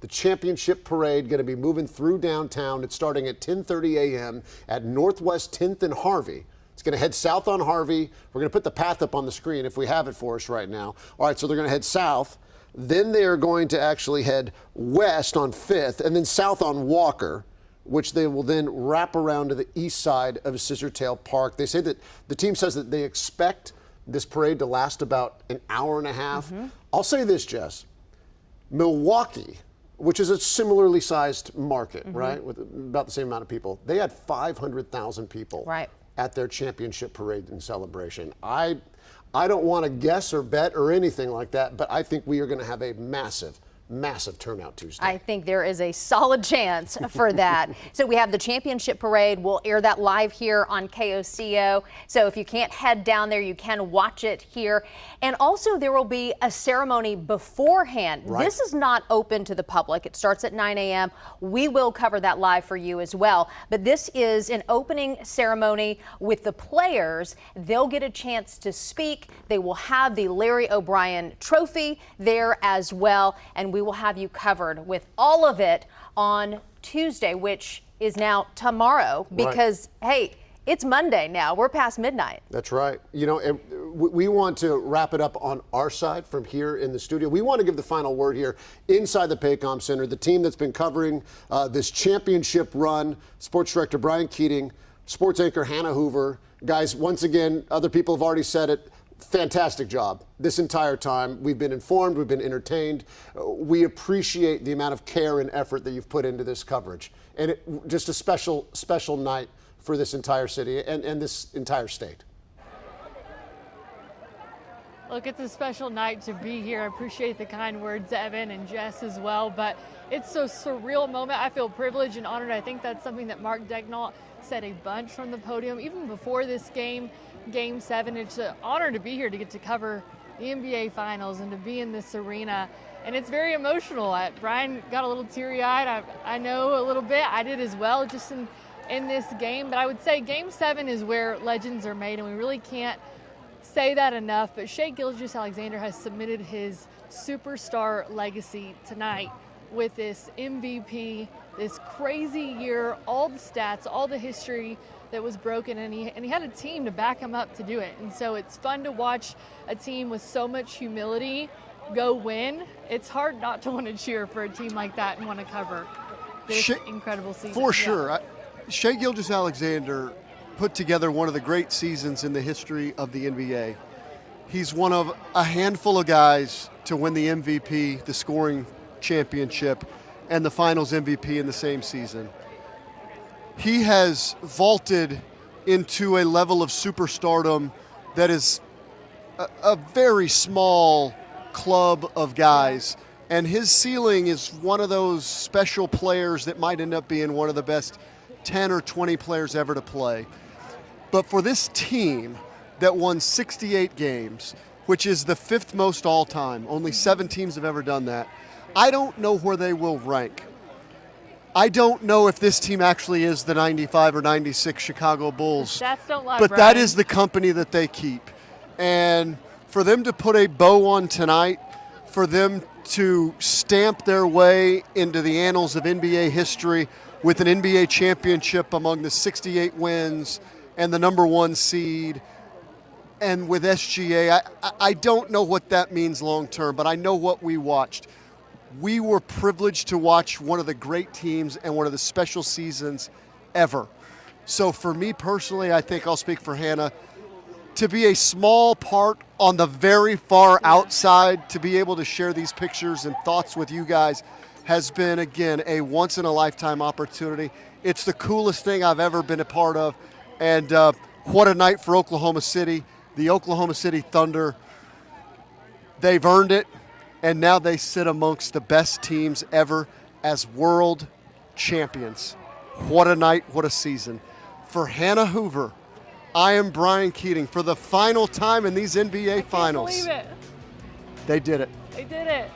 The championship parade going to be moving through downtown. It's starting at 10:30 a.m. at Northwest 10th and Harvey. It's going to head south on Harvey. We're going to put the path up on the screen if we have it for us right now. All right, so they're going to head south. Then they're going to actually head west on 5th and then south on Walker, which they will then wrap around to the east side of Scissortail Park. They say that the team says that they expect this parade to last about an hour and a half. I'll say this, Jess. Milwaukee, which is a similarly sized market, right, with about the same amount of people, they had 500,000 people at their championship parade and celebration. I don't want to guess or bet or anything like that, but I think we are going to have a massive turnout Tuesday. I think there is a solid chance for that. So we have the championship parade. We'll air that live here on KOCO. So if you can't head down there, you can watch it here. And also there will be a ceremony beforehand. This is not open to the public. It starts at 9 a.m. We will cover that live for you as well. But this is an opening ceremony with the players. They'll get a chance to speak. They will have the Larry O'Brien Trophy there as well. And we will have you covered with all of it on Tuesday, which is now tomorrow, because, hey, it's Monday now. We're past midnight. That's right. You know, we want to wrap it up on our side from here in the studio. We want to give the final word here inside the Paycom Center. The team that's been covering this championship run, sports director Brian Keating, sports anchor Hannah Hoover. Guys, once again, other people have already said it. Fantastic job this entire time. We've been informed, we've been entertained. We appreciate the amount of care and effort that you've put into this coverage. And just a special night for this entire city and this entire state. Look, it's a special night to be here. I appreciate the kind words, Evan and Jess as well, but it's a surreal moment. I feel privileged and honored. I think that's something that Mark Daigneault said a bunch from the podium, even before this game, Game 7. It's an honor to be here, to get to cover the NBA Finals and to be in this arena. And it's very emotional. Brian got a little teary-eyed. I know a little bit. I did as well, just in this game. But I would say Game 7 is where legends are made, and we really can't say that enough. But Shai Gilgeous-Alexander has submitted his superstar legacy tonight with this MVP, this crazy year, all the stats, all the history that was broken, and he had a team to back him up to do it. And so it's fun to watch a team with so much humility go win. It's hard not to want to cheer for a team like that and want to cover this incredible season. For sure. Shai Gilgeous-Alexander put together one of the great seasons in the history of the NBA. He's one of a handful of guys to win the MVP, the scoring championship, and the finals MVP in the same season. He has vaulted into a level of superstardom that is a very small club of guys, and his ceiling is one of those special players that might end up being one of the best 10 or 20 players ever to play. But for this team that won 68 games, which is the 5th most all time, only 7 teams have ever done that, I don't know where they will rank. I don't know if this team actually is the 95 or 96 Chicago Bulls. Stats don't lie, but Brian. that is the company that they keep. And for them to put a bow on tonight, for them to stamp their way into the annals of NBA history with an NBA championship among the 68 wins and the #1 seed, and with SGA, I don't know what that means long term, but I know what we watched. We were privileged to watch one of the great teams and one of the special seasons ever. So for me personally, I think I'll speak for Hannah, to be a small part on the very far outside, to be able to share these pictures and thoughts with you guys has been, again, a once-in-a-lifetime opportunity. It's the coolest thing I've ever been a part of. And what a night for Oklahoma City. The Oklahoma City Thunder, they've earned it. And now they sit amongst the best teams ever as world champions. What a night, what a season. For Hannah Hoover, I am Brian Keating. For the final time in these NBA Finals. I can't believe it. They did it. They did it.